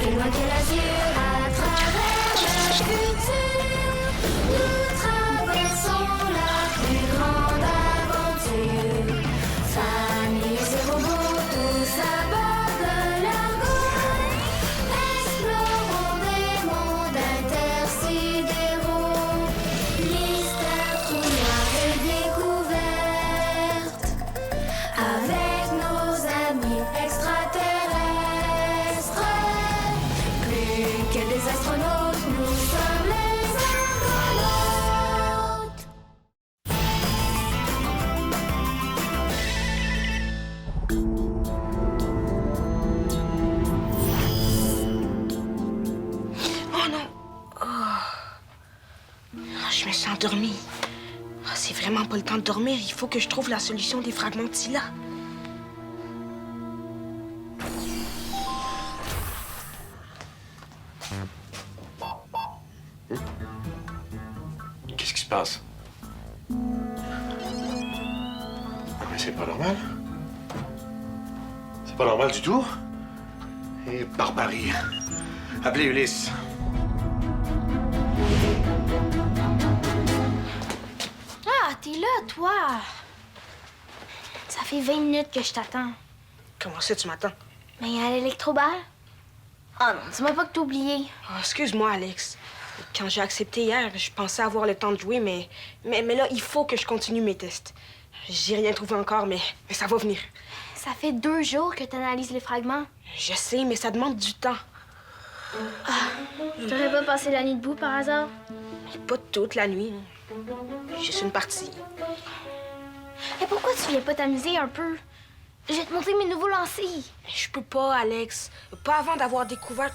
plus loin que l'azur, à travers le futur. Nous traversons la plus grande aventure. Famille et ses robots, tous à bord de l'argot. Explorons des mondes intersidéraux. Mystère, trou noir et découverte. Avec nos amis extraterrestres. Plus que des astronautes, nous sommes les argonautes. Oh non! Je me suis endormie. C'est vraiment pas le temps de dormir. Il faut que je trouve la solution des fragments de Tila. Qu'est-ce qui se passe? Ah, mais c'est pas normal. C'est pas normal du tout. Et barbarie. Appelez Ulysse. Ah, t'es là, toi! Ça fait 20 minutes que je t'attends. Comment ça, tu m'attends? Mais à l'électroballe? Oh non, dis-moi pas que t'as oublié. Oh, excuse-moi, Alex. Quand j'ai accepté hier, je pensais avoir le temps de jouer, mais là, il faut que je continue mes tests. J'ai rien trouvé encore, mais ça va venir. Ça fait 2 jours que t'analyses les fragments. Je sais, mais ça demande du temps. T'aurais pas passé la nuit debout par hasard? Pas toute la nuit. Juste une partie. Et pourquoi tu viens pas t'amuser un peu? Je vais te montrer mes nouveaux lancers. Mais je peux pas, Alex. Pas avant d'avoir découvert...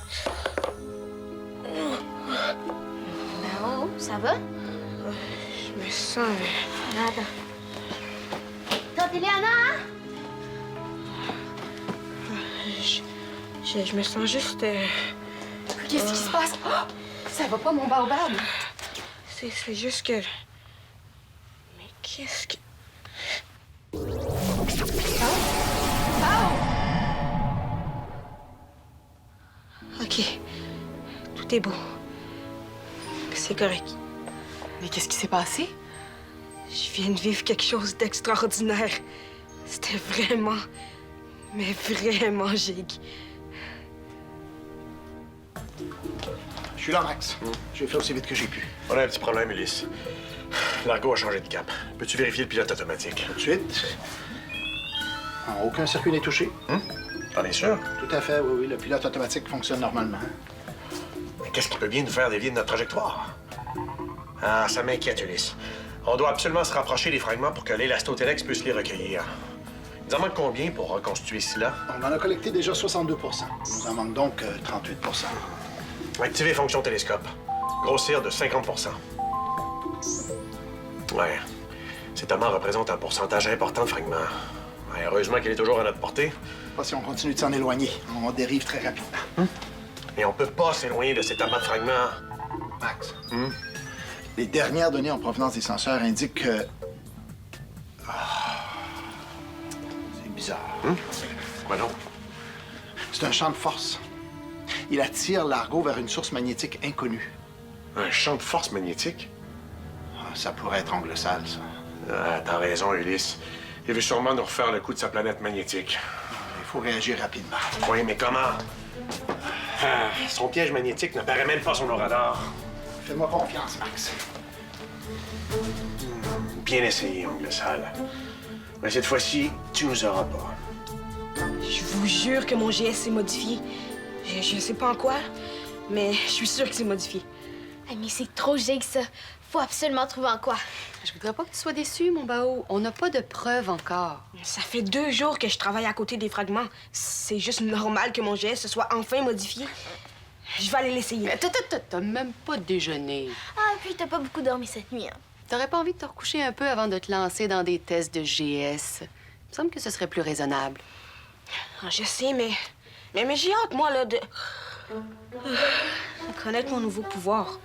Ben oh, ça va? Je me sens... Attends. T'as Téléana, hein? Je me sens juste... Qu'est-ce qui se passe? Oh, ça va pas, mon baobab? C'est juste que... Mais qu'est-ce que... OK. Tout est beau. C'est correct. Mais qu'est-ce qui s'est passé? Je viens de vivre quelque chose d'extraordinaire. C'était vraiment... Mais vraiment gigue. Je suis là, Max. J'ai fait aussi vite que j'ai pu. On a un petit problème, Ulysse. L'argot a changé de cap. Peux-tu vérifier le pilote automatique? Tout de suite. Aucun circuit n'est touché. T'en es sûr? Tout à fait, oui, oui. Le pilote automatique fonctionne normalement. Mais qu'est-ce qui peut bien nous faire dévier de notre trajectoire? Ah, ça m'inquiète, Ulysse. On doit absolument se rapprocher des fragments pour que l'élastotelex puisse les recueillir. Il nous en manque combien pour reconstituer cela? On en a collecté déjà 62 Il nous en manque donc 38 Activer fonction télescope. Grossir de 50 Ouais. Cet amas représente un pourcentage important de fragments. Ouais, heureusement qu'il est toujours à notre portée. Pas si on continue de s'en éloigner. On dérive très rapidement. Mais on peut pas s'éloigner de cet amas de fragments. Max. Les dernières données en provenance des senseurs indiquent que... C'est bizarre. Quoi donc? C'est un champ de force. Il attire l'argot vers une source magnétique inconnue. Un champ de force magnétique? Ça pourrait être angle sale, ça. Ah, t'as raison, Ulysse. Il veut sûrement nous refaire le coup de sa planète magnétique. Il faut réagir rapidement. Oui, mais comment? Ah, son piège magnétique ne paraît même pas sur nos radars. Fais-moi confiance, Max. Bien essayé, ongle sale. Mais cette fois-ci, tu nous auras pas. Je vous jure que mon GS s'est modifié. Je sais pas en quoi, mais je suis sûre que c'est modifié. Ah, mais c'est trop gigue, ça. Faut absolument trouver en quoi. Je voudrais pas que tu sois déçu, mon bao. On n'a pas de preuves encore. Ça fait 2 jours que je travaille à côté des fragments. C'est juste normal que mon GS se soit enfin modifié. Je vais aller l'essayer. T'as même pas déjeuné. Ah, puis t'as pas beaucoup dormi cette nuit, hein. T'aurais pas envie de te recoucher un peu avant de te lancer dans des tests de GS? Il me semble que ce serait plus raisonnable. Ah, je sais, mais j'ai hâte, moi, là, de connaître mon nouveau pouvoir.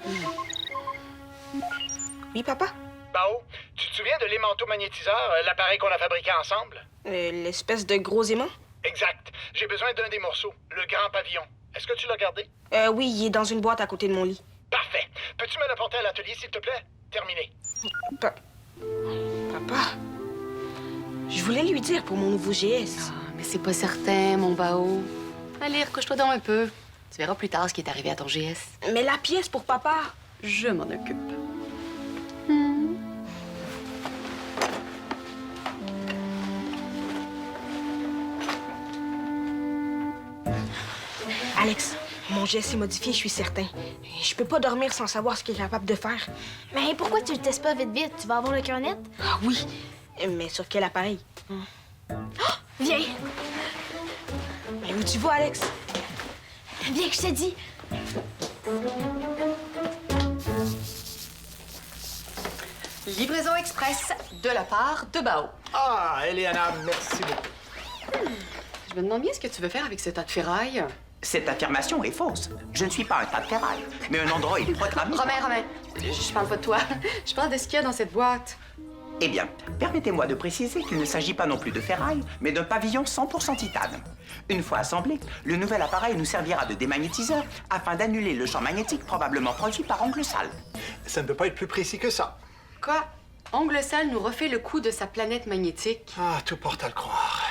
Oui, papa? Bao, tu te souviens de l'aimantomagnétiseur, l'appareil qu'on a fabriqué ensemble? L'espèce de gros aimant? Exact. J'ai besoin d'un des morceaux, le grand pavillon. Est-ce que tu l'as gardé? Oui, il est dans une boîte à côté de mon lit. Parfait. Peux-tu me l'apporter à l'atelier, s'il te plaît? Terminé. Papa, je voulais lui dire pour mon nouveau GS. Ah, mais c'est pas certain, mon Bao. Allez, recouche-toi donc un peu. Tu verras plus tard ce qui est arrivé à ton GS. Mais la pièce pour papa. Je m'en occupe. Alex, mon GS est modifié, je suis certain. Je peux pas dormir sans savoir ce qu'il est capable de faire. Mais pourquoi tu le testes pas vite vite? Tu vas avoir le cœur net? Ah oui, mais sur quel appareil? Viens! Mais où tu vas, Alex? Viens que je te dis! Livraison express de la part de Bao. Ah, Eliana, merci beaucoup. Je me demande bien ce que tu veux faire avec ce tas de ferraille. Cette affirmation est fausse. Je ne suis pas un tas de ferraille, mais un endroit programmé. Romain, je parle pas de toi. Je parle de ce qu'il y a dans cette boîte. Eh bien, permettez-moi de préciser qu'il ne s'agit pas non plus de ferraille, mais d'un pavillon 100% titane. Une fois assemblé, le nouvel appareil nous servira de démagnétiseur afin d'annuler le champ magnétique probablement produit par Ongle Sale. Ça ne peut pas être plus précis que ça. Quoi? Ongle Sale nous refait le coup de sa planète magnétique. Ah, tout porte à le croire.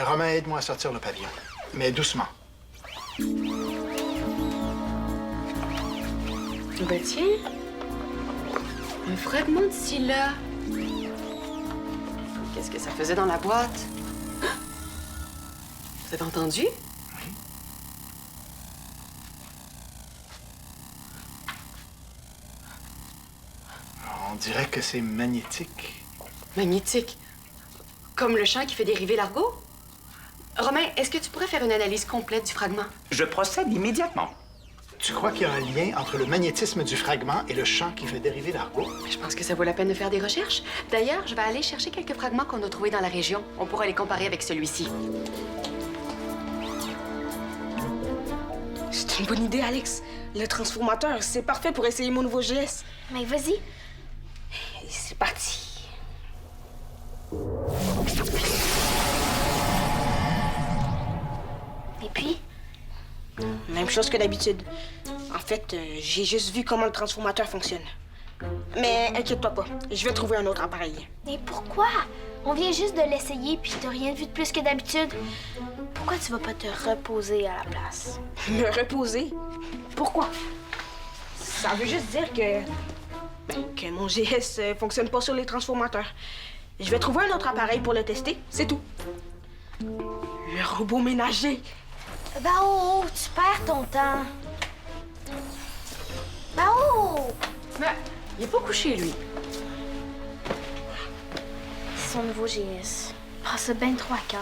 Romain, aide-moi à sortir le pavillon. Mais doucement. Ben tiens, un fragment de Scylla. Qu'est-ce que ça faisait dans la boîte? Vous avez entendu? On dirait que c'est magnétique. Magnétique. Comme le champ qui fait dériver l'argot? Romain, est-ce que tu pourrais faire une analyse complète du fragment? Je procède immédiatement. Tu crois qu'il y a un lien entre le magnétisme du fragment et le champ qui fait dériver l'argot? Je pense que ça vaut la peine de faire des recherches. D'ailleurs, je vais aller chercher quelques fragments qu'on a trouvés dans la région. On pourra les comparer avec celui-ci. C'est une bonne idée, Alex. Le transformateur, c'est parfait pour essayer mon nouveau GS. Mais vas-y. Et c'est parti. Et puis? Même chose que d'habitude. En fait, j'ai juste vu comment le transformateur fonctionne. Mais inquiète-toi pas, je vais trouver un autre appareil. Mais pourquoi? On vient juste de l'essayer puis t'as rien vu de plus que d'habitude. Pourquoi tu vas pas te reposer à la place? Me reposer? Pourquoi? Ça veut juste dire que mon GS fonctionne pas sur les transformateurs. Je vais trouver un autre appareil pour le tester, c'est tout. Le robot ménager. Bao, tu perds ton temps. Bao! Mais il est pas couché, lui. C'est son nouveau GS. Ah, c'est bien trop à cœur.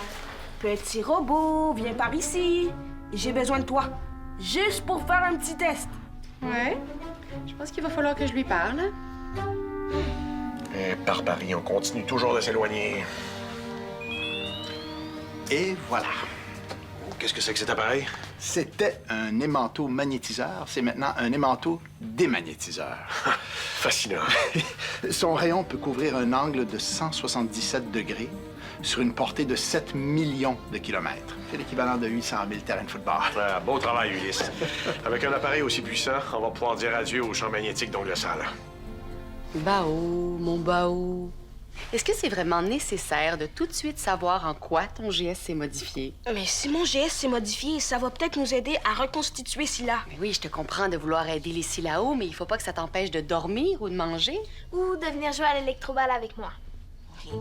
Petit robot, viens par ici. J'ai besoin de toi. Juste pour faire un petit test. Ouais. Je pense qu'il va falloir que je lui parle. Barbarie, on continue toujours de s'éloigner. Et voilà. Qu'est-ce que c'est que cet appareil? C'était un aimanto-magnétiseur. C'est maintenant un aimanto-démagnétiseur. Fascinant. Son rayon peut couvrir un angle de 177 degrés sur une portée de 7 millions de kilomètres. C'est l'équivalent de 800 000 terrains de football. Ah, beau travail, Ulysse. Avec un appareil aussi puissant, on va pouvoir dire adieu au champ magnétique d'Ongle Sale. Bao, mon Bao. Est-ce que c'est vraiment nécessaire de tout de suite savoir en quoi ton GS s'est modifié? Mais si mon GS s'est modifié, ça va peut-être nous aider à reconstituer Scylla. Mais oui, je te comprends de vouloir aider les Scylla-O, mais il faut pas que ça t'empêche de dormir ou de manger. Ou de venir jouer à l'électroballe avec moi.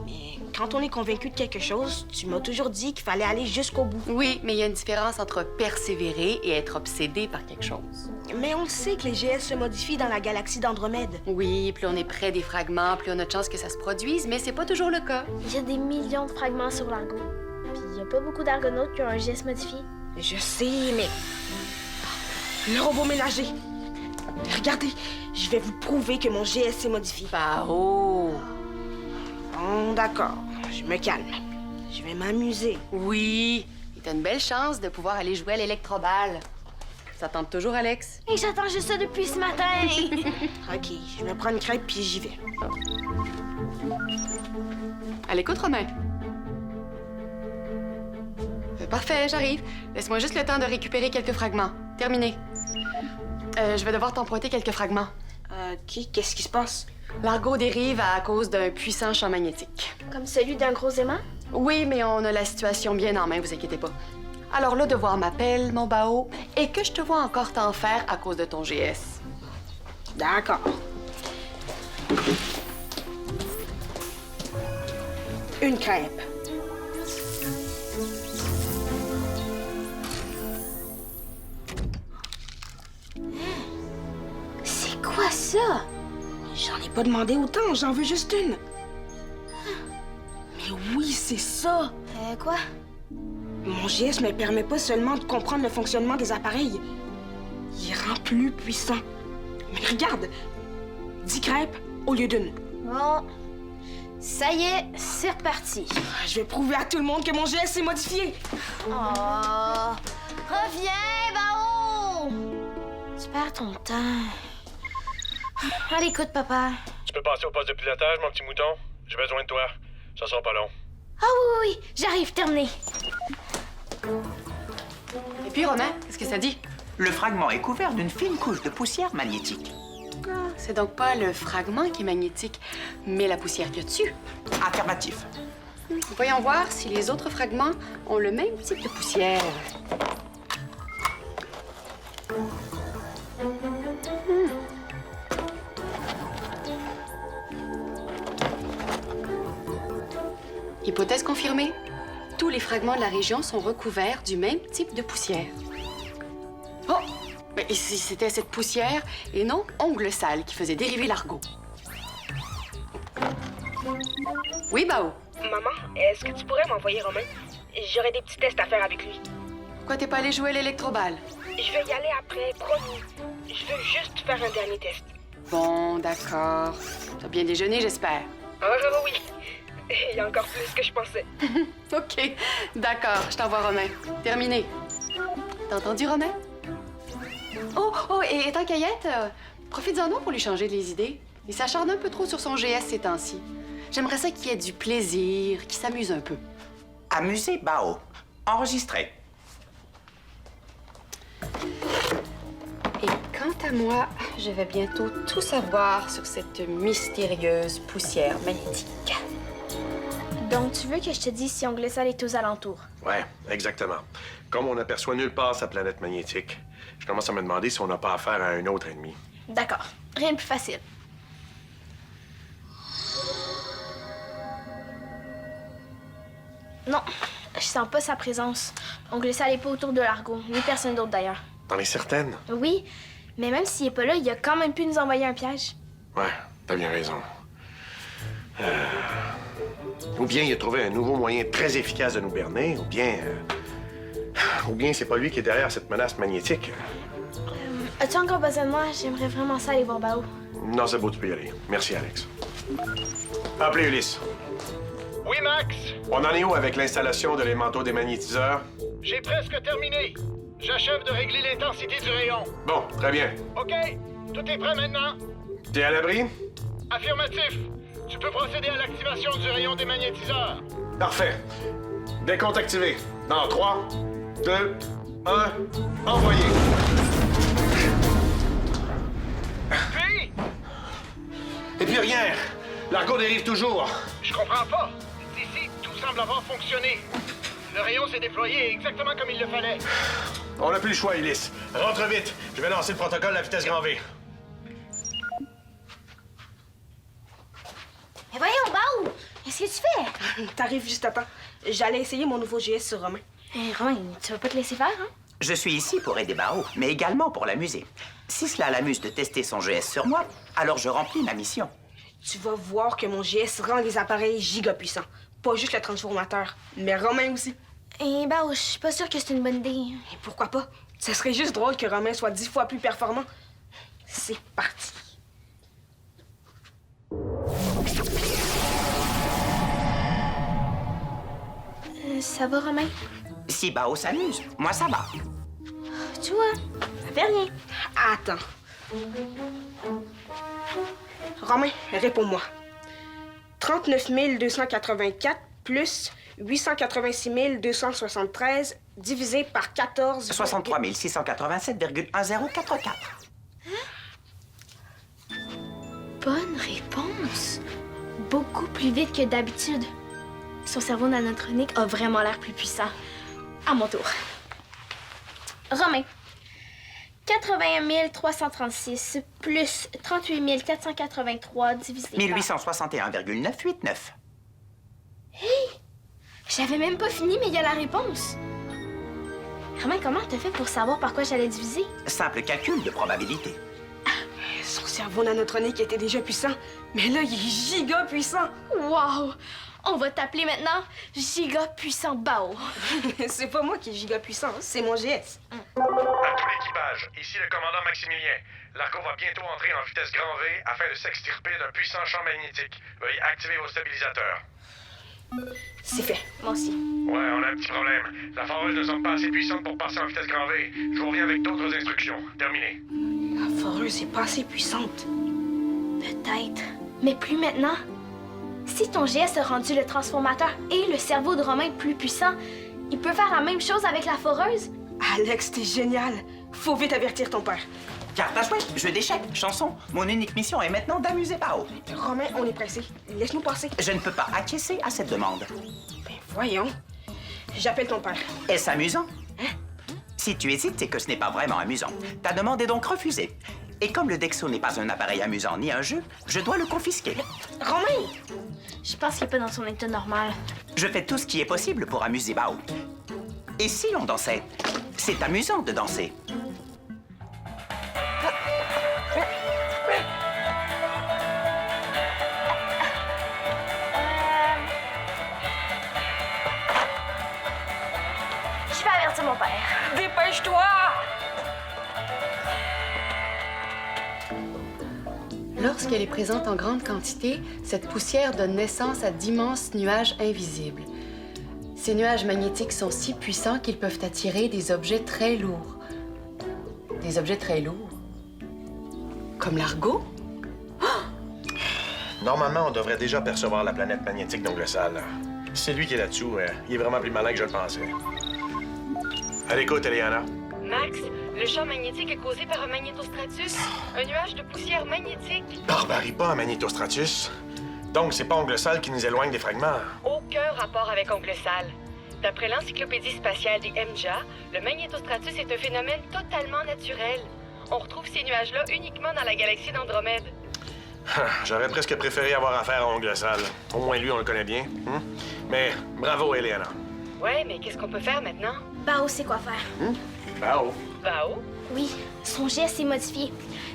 Mais quand on est convaincu de quelque chose, tu m'as toujours dit qu'il fallait aller jusqu'au bout. Oui, mais il y a une différence entre persévérer et être obsédé par quelque chose. Mais on le sait que les GS se modifient dans la galaxie d'Andromède. Oui, plus on est près des fragments, plus on a de chances que ça se produise, mais c'est pas toujours le cas. Il y a des millions de fragments sur l'Argo. Puis il y a pas beaucoup d'argonautes qui ont un GS modifié. Je sais, mais... Le robot ménager. Regardez, je vais vous prouver que mon GS s'est modifié. Bao! Bon, d'accord, je me calme. Je vais m'amuser. Oui, et t'as une belle chance de pouvoir aller jouer à l'électroballe. Ça tente toujours, Alex? Et j'attends juste ça depuis ce matin. OK, je me prends une crêpe puis j'y vais. À l'écoute, Romain. parfait, j'arrive. Laisse-moi juste le temps de récupérer quelques fragments. Terminé. Je vais devoir t'emprunter quelques fragments. Qu'est-ce qui se passe? L'argot dérive à cause d'un puissant champ magnétique. Comme celui d'un gros aimant? Oui, mais on a la situation bien en main, vous inquiétez pas. Alors le devoir m'appelle, mon Bao, et que je te vois encore t'en faire à cause de ton GS. D'accord. Une crêpe. C'est quoi ça? J'en ai pas demandé autant, j'en veux juste une. Mais oui, c'est ça. Quoi? Mon GS me permet pas seulement de comprendre le fonctionnement des appareils. Il rend plus puissant. Mais regarde, 10 crêpes au lieu d'une. Bon. Ça y est, c'est reparti. Je vais prouver à tout le monde que mon GS s'est modifié. Oh! Reviens, Bao! Tu perds ton temps. Allez, écoute, papa. Tu peux passer au poste de pilotage, mon petit mouton? J'ai besoin de toi. Ça sera pas long. Ah oui, j'arrive, terminé. Et puis, Romain, qu'est-ce que ça dit? Le fragment est couvert d'une fine couche de poussière magnétique. Ah, c'est donc pas le fragment qui est magnétique, mais la poussière qu'il y a dessus. Affirmatif. Voyons voir si les autres fragments ont le même type de poussière. Hypothèse confirmée. Tous les fragments de la région sont recouverts du même type de poussière. Oh! Mais si c'était cette poussière et non ongle sale qui faisait dériver l'argot. Oui, Bao? Maman, est-ce que tu pourrais m'envoyer Romain? J'aurais des petits tests à faire avec lui. Pourquoi t'es pas allé jouer à l'électroballe? Je vais y aller après, promis. Je veux juste faire un dernier test. Bon, d'accord. T'as bien déjeuné, j'espère. Oui. Il y a encore plus que je pensais. OK. D'accord, je t'envoie Romain. Terminé. T'as entendu, Romain? Oh, et tant qu'à y être, profites-en donc pour lui changer les idées. Il s'acharne un peu trop sur son GS ces temps-ci. J'aimerais ça qu'il ait du plaisir, qu'il s'amuse un peu. Amusé, Bao. Enregistré. Et quant à moi, je vais bientôt tout savoir sur cette mystérieuse poussière magnétique. Donc, tu veux que je te dise si Ongle Sale est aux alentours? Ouais, exactement. Comme on n'aperçoit nulle part sa planète magnétique, je commence à me demander si on n'a pas affaire à un autre ennemi. D'accord. Rien de plus facile. Non, je sens pas sa présence. Ongle Sale est pas autour de l'argot, ni personne d'autre d'ailleurs. T'en es certaine? Oui, mais même s'il est pas là, il a quand même pu nous envoyer un piège. Ouais, t'as bien raison. Ou bien il a trouvé un nouveau moyen très efficace de nous berner, ou bien c'est pas lui qui est derrière cette menace magnétique. As-tu encore besoin de moi? J'aimerais vraiment ça aller voir Bao. Non, c'est beau, tu peux y aller. Merci, Alex. Appelez Ulysse. Oui, Max? On en est où avec l'installation de les manteaux démagnétiseurs? J'ai presque terminé. J'achève de régler l'intensité du rayon. Bon, très bien. OK? Tout est prêt maintenant? T'es à l'abri? Affirmatif. Tu peux procéder à l'activation du rayon démagnétiseur. Parfait. Décompte activé. Dans 3, 2, 1, envoyé. Puis? Et puis rien. L'argot dérive toujours. Je comprends pas. D'ici, tout semble avoir fonctionné. Le rayon s'est déployé exactement comme il le fallait. On n'a plus le choix, Ulysse. Rentre vite. Je vais lancer le protocole à vitesse grand V. Mais voyons, Bao! Qu'est-ce que tu fais? T'arrives juste à temps. J'allais essayer mon nouveau GS sur Romain. Romain, tu vas pas te laisser faire, hein? Je suis ici pour aider Bao, mais également pour l'amuser. Si cela l'amuse de tester son GS sur moi, alors je remplis ma mission. Tu vas voir que mon GS rend les appareils giga puissants. Pas juste le transformateur, mais Romain aussi. Et Bao, je suis pas sûre que c'est une bonne idée. Et pourquoi pas? Ce serait juste drôle que Romain soit 10 fois plus performant. C'est parti. Ça va, Romain? Si Bao s'amuse, moi ça va. Tu vois, ça fait rien. Attends. Romain, réponds-moi. 39 284 plus 886 273 divisé par 14... 63 687,1044. Bonne réponse. Beaucoup plus vite que d'habitude. Son cerveau nanotronique a vraiment l'air plus puissant. À mon tour. Romain. 81 336 plus 38 483 divisé par... 1861,989. J'avais même pas fini, mais il y a la réponse. Romain, comment t'as fait pour savoir par quoi j'allais diviser? Simple calcul de probabilité. Son cerveau nanotronique était déjà puissant, mais là, il est giga puissant. Wow! On va t'appeler maintenant Giga Puissant Bao. C'est pas moi qui est giga puissant, c'est mon GS. À tout l'équipage, ici le commandant Maximilien. L'argo va bientôt entrer en vitesse grand V afin de s'extirper d'un puissant champ magnétique. Veuillez activer vos stabilisateurs. C'est fait. Moi aussi. Ouais, on a un petit problème. La foreuse ne semble pas assez puissante pour passer en vitesse grand V. Je vous reviens avec d'autres instructions. Terminé. La foreuse est pas assez puissante. Peut-être. Mais plus maintenant. Si ton GS a rendu le transformateur et le cerveau de Romain plus puissant, il peut faire la même chose avec la foreuse? Alex, t'es génial. Faut vite avertir ton père. Carte à jouer, jeu d'échecs, chanson. Mon unique mission est maintenant d'amuser Bao. Romain, on est pressé. Laisse-nous passer. Je ne peux pas acquiescer à cette demande. Ben voyons. J'appelle ton père. Est-ce amusant? Si tu hésites, c'est que ce n'est pas vraiment amusant. Ta demande est donc refusée. Et comme le Dexo n'est pas un appareil amusant ni un jeu, je dois le confisquer. Romain! Je pense qu'il est pas dans son état normal. Je fais tout ce qui est possible pour amuser Bao. Et si on dansait? C'est amusant de danser. Je vais avertir mon père. Dépêche-toi! Lorsqu'elle est présente en grande quantité, cette poussière donne naissance à d'immenses nuages invisibles. Ces nuages magnétiques sont si puissants qu'ils peuvent attirer des objets très lourds. Des objets très lourds? Comme l'argot? Normalement, on devrait déjà percevoir la planète magnétique d'Ongle-Sale. C'est lui qui est là-dessous. Il est vraiment plus malin que je le pensais. À l'écoute, Eliana. Max, le champ magnétique est causé par un magnétostratus, un nuage de poussière magnétique. Barbarie pas un magnétostratus. Donc, c'est pas Ongle-Sale qui nous éloigne des fragments. Aucun rapport avec Ongle-Sale. D'après l'encyclopédie spatiale des MJA, le magnétostratus est un phénomène totalement naturel. On retrouve ces nuages-là uniquement dans la galaxie d'Andromède. J'aurais presque préféré avoir affaire à Ongle-Sale. Au moins, lui, on le connaît bien. Mais bravo, Eliana. Ouais, mais qu'est-ce qu'on peut faire maintenant? Bao sait quoi faire. Bravo. Bao? Oui, son geste est modifié.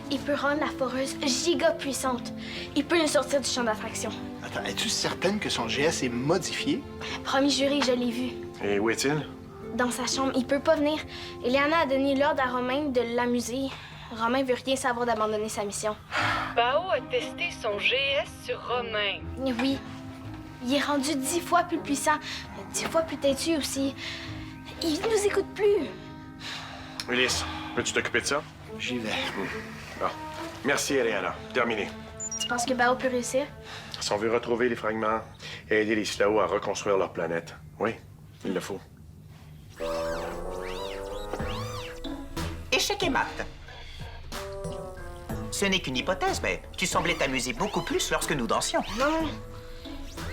Il peut rendre la foreuse giga puissante. Il peut nous sortir du champ d'attraction. Attends, es-tu certaine que son GS est modifié? Promis juré, je l'ai vu. Et où est-il? Dans sa chambre, il peut pas venir. Eliana a donné l'ordre à Romain de l'amuser. Romain veut rien savoir d'abandonner sa mission. Bao a testé son GS sur Romain. Oui. Il est rendu 10 fois plus puissant. 10 fois plus têtu aussi. Il nous écoute plus. Ulysse, peux-tu t'occuper de ça? J'y vais. Bon. Merci, Eliana. Terminé. Tu penses que Bao peut réussir? Si on veut retrouver les fragments et aider les Slow à reconstruire leur planète, oui, il le faut. Échec et maths. Ce n'est qu'une hypothèse, mais tu semblais t'amuser beaucoup plus lorsque nous dansions. Non.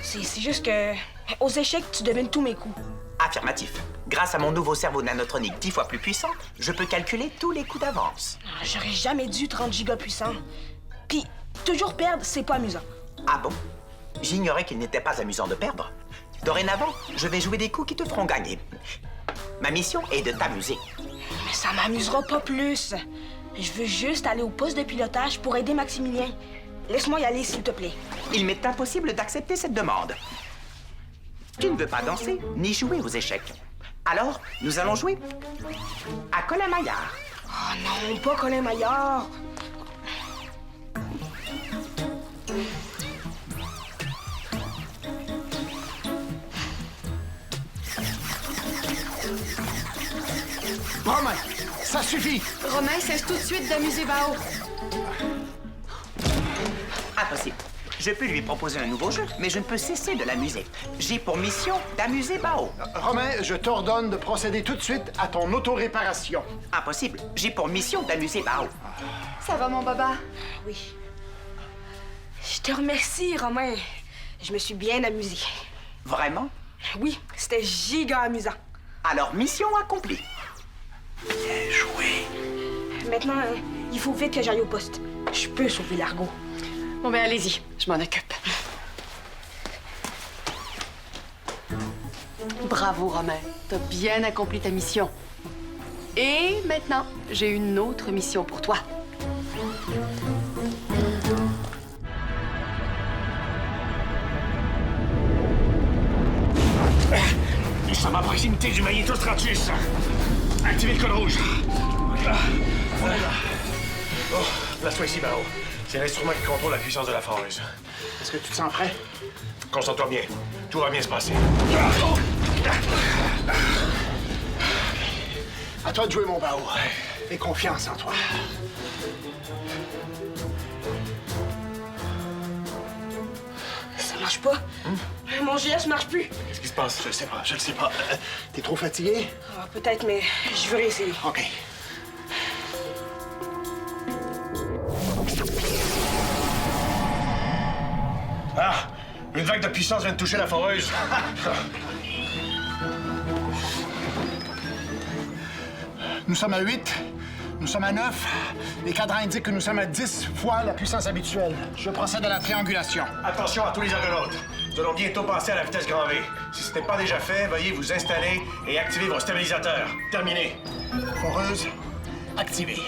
C'est juste que... Aux échecs, tu devines tous mes coups. Affirmatif. Grâce à mon nouveau cerveau nanotronique 10 fois plus puissant, je peux calculer tous les coups d'avance. J'aurais jamais dû te rendre giga puissant. Puis, toujours perdre, c'est pas amusant. Ah bon? J'ignorais qu'il n'était pas amusant de perdre. Dorénavant, je vais jouer des coups qui te feront gagner. Ma mission est de t'amuser. Mais ça m'amusera pas plus. Je veux juste aller au poste de pilotage pour aider Maximilien. Laisse-moi y aller, s'il te plaît. Il m'est impossible d'accepter cette demande. Tu ne veux pas danser ni jouer aux échecs. Alors, nous allons jouer à Colin Maillard. Oh non, pas Colin Maillard. Romain, ça suffit! Romain cesse tout de suite d'amuser Bao. Impossible. Je peux lui proposer un nouveau jeu, mais je ne peux cesser de l'amuser. J'ai pour mission d'amuser Bao. Romain, je t'ordonne de procéder tout de suite à ton autoréparation. Impossible. J'ai pour mission d'amuser Bao. Ça va, mon baba? Oui. Je te remercie, Romain. Je me suis bien amusée. Vraiment? Oui, c'était giga amusant. Alors, mission accomplie. Bien joué. Maintenant, il faut vite que j'aille au poste. Je peux sauver Largo. Bon, ben allez-y, je m'en occupe. Bravo, Romain. T'as bien accompli ta mission. Et maintenant, j'ai une autre mission pour toi. Nous sommes à proximité du magnétostratus. Activez le code rouge. Oh, place-toi ici, Bao. C'est l'instrument qui contrôle la puissance de la foreuse. Est-ce que tu te sens prêt? Concentre-toi bien. Tout va bien se passer. À toi de jouer, mon Bao. Aie confiance en toi. Ça marche pas. Mon GS marche plus. Qu'est-ce qui se passe? Je le sais pas. T'es trop fatigué? Ah, peut-être, mais je veux réessayer. OK. Ah! Une vague de puissance vient de toucher la foreuse. Nous sommes à 8. Nous sommes à 9. Les cadrans indiquent que nous sommes à 10 fois la puissance habituelle. Je procède à la triangulation. Attention à tous les argonautes. Nous allons bientôt passer à la vitesse grand V. Si ce n'est pas déjà fait, veuillez vous installer et activer vos stabilisateurs. Terminé. Foreuse, activée.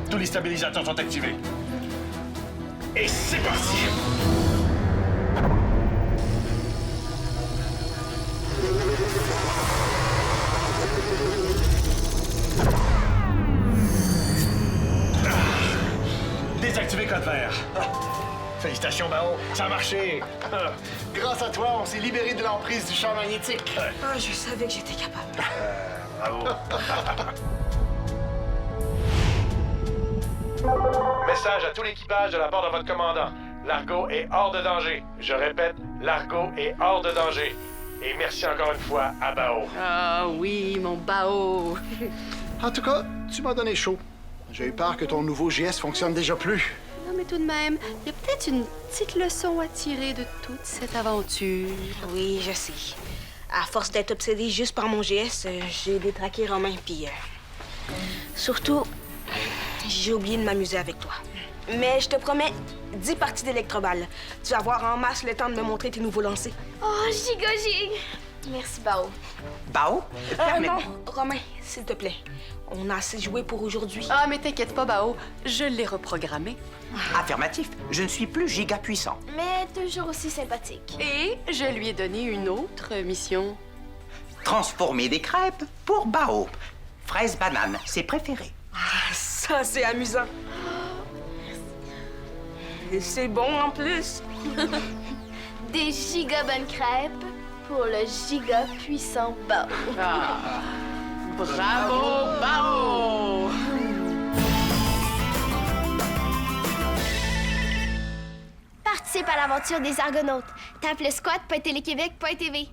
Tous les stabilisateurs sont activés. Et c'est parti! Désactiver code vert. Félicitations, Bao. Ça a marché. Grâce à toi, on s'est libéré de l'emprise du champ magnétique. Ah, je savais que j'étais capable. Bravo. Message à tout l'équipage de la part de votre commandant. Largo est hors de danger. Je répète, Largo est hors de danger. Et merci encore une fois à Bao. Ah oui, mon Bao. En tout cas, tu m'as donné chaud. J'ai eu peur que ton nouveau GS fonctionne déjà plus. Non, mais tout de même, il y a peut-être une petite leçon à tirer de toute cette aventure. Oui, je sais. À force d'être obsédé juste par mon GS, j'ai détraqué Romain, puis surtout, j'ai oublié de m'amuser avec toi. Mais je te promets 10 parties d'électroballe. Tu vas avoir en masse le temps de me montrer tes nouveaux lancers. Oh, giga gig! Merci, Bao. Bao? Non, Romain, s'il te plaît. On a assez joué pour aujourd'hui. Ah, mais t'inquiète pas, Bao, je l'ai reprogrammé. Affirmatif. Je ne suis plus giga puissant. Mais toujours aussi sympathique. Et je lui ai donné une autre mission. Transformer des crêpes pour Bao. Fraise banane, c'est préféré. Ça, c'est amusant. Et c'est bon en plus. Des giga bonnes crêpes pour le giga puissant Bao. Ah, bravo, Bao! Participe à l'aventure des Argonautes. Tape le squat.téléquébec.tv.